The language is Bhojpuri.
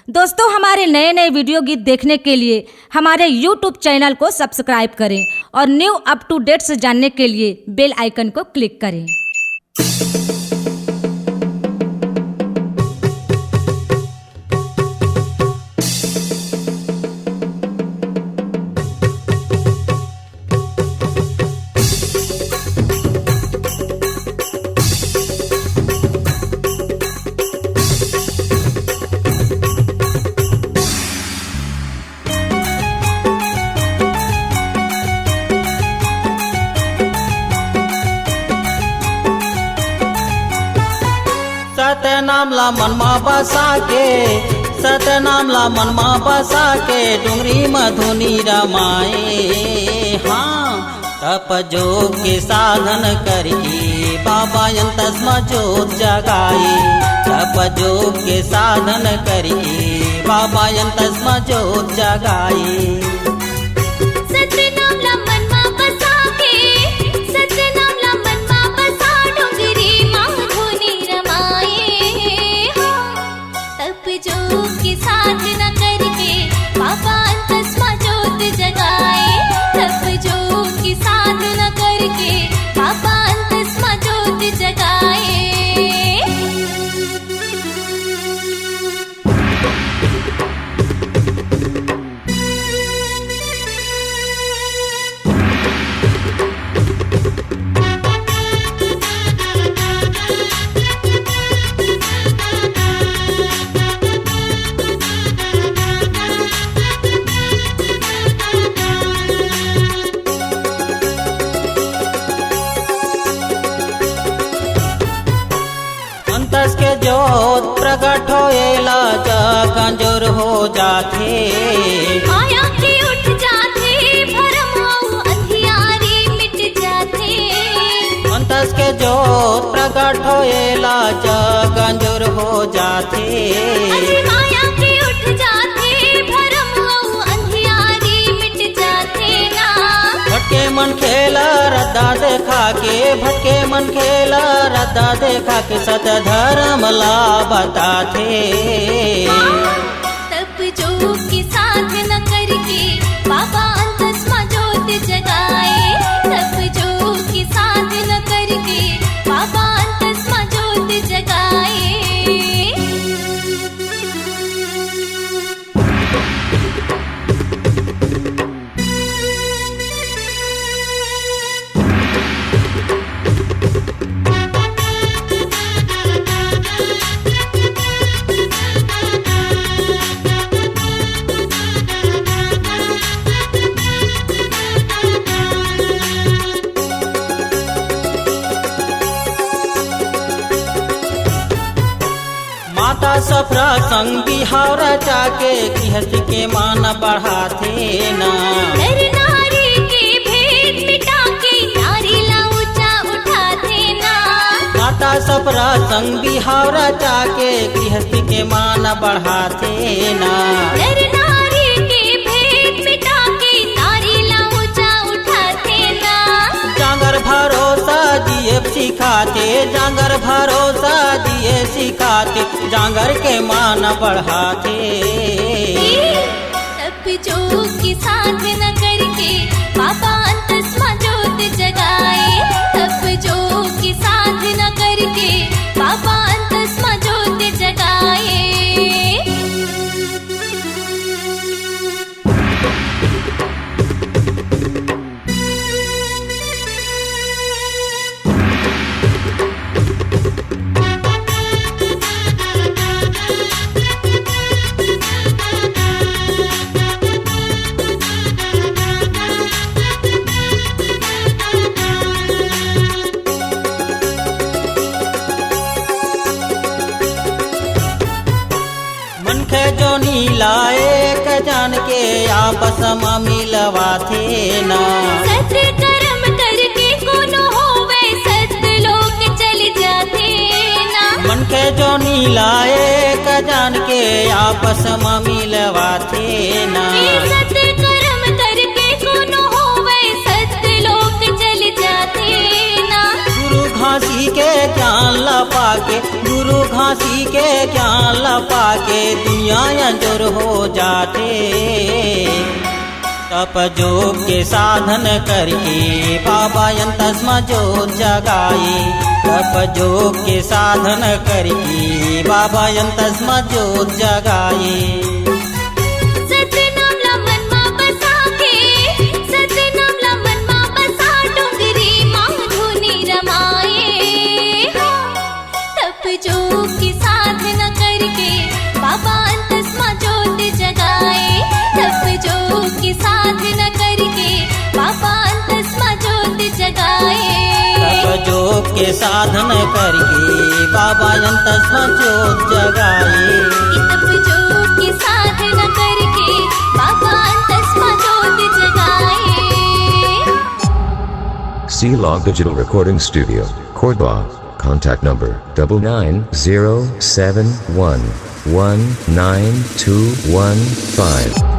दोस्तों, हमारे नए नए वीडियो गीत देखने के लिए हमारे YouTube चैनल को सब्सक्राइब करें और न्यू अप टू डेट्स जानने के लिए बेल आइकन को क्लिक करें। सतनाम ला मनमा बसा के, सतनाम ला मनमा बसा के डुंगरी मधुनी रमाए। हाँ, तप जोग के साधन करके बाबा अंतस्मा जोत जगाए। तप जोग के साधन करके बाबा अंतस्मा जोत जगाए। अंतस के जोत प्रकट होएला जग अंजोर हो जाथे। माया के उठ जाथे, भरम अंधियारी मिट जाथे। अंतस के जोत प्रकट होएला जग अंजोर हो जाथे। माया के उठ जाथे, भरम अंधियारी मिट जाथे ना। भटके मन खेला रद्दा देखा के, भटके मन खेला रद्दा देखा के सत धर्म ला बताथे। तप जोग की साधना करके बाबा अंतस्मा जोत जगाए। तप जोग की साधना करके बाबा अंतस्मा जोत जगाए। माता सफरा संग बिहार जाके गृहस्थी के मान बढ़ाथे ना। नर नारी के भेद मिटा के नारी ला ऊंचा उठाथे ना। माता सफरा संग बिहार जाके गृहस्थी के मान बढ़ाथे ना। नर नारी के भेद मिटा के नारी ला ऊंचा उठाथे ना। जांगर भरोसा दिए सिखाते, जांगर भरोसा दिए सिखाते, जांगर के मान बढ़ाते। तप जोग की साधना करके बाबा अंतस्मा जोत जगाए। तप जोग की साधना करके बाबा अंतस्मा जोत जगाए। मनखे जो नीलाए क जान के आपस में मिलवाथे ना। सत कर्म करके कोनो होवे सत लोक चल जाथे ना। मनखे जो नीलाए क जान के आपस में मिलवाथे ना। सत कर्म करके कोनो होवे सत लोक चल जाथे ना। गुरु घासी के ज्ञान ला पाके, गुरु घासी के ज्ञान लपा के दुनिया अंजोर हो जाते। तप जोग के साधन करके बाबा अंतस्मा जोत जगाए। तप जोग के साधन करके बाबा अंतस्मा जोत जगाए। सतनाम ला मन मा बसा के, सतनाम ला मन मा बसा डोंगरी मांग धुनी रमाए। तप जोग की साधना करके बाबा अंतस्मा जोत जगाए। तप जोग की साधना करके बाबा अंतस्मा जोत जगाए। तप जोग के साधन करके बाबा अंतस्मा जोत जगाए। तप जोग की साधना करके बाबा अंतस्मा जोत जगाए। C-Log Digital Recording Studio, Cordoba. Contact number 9907119215.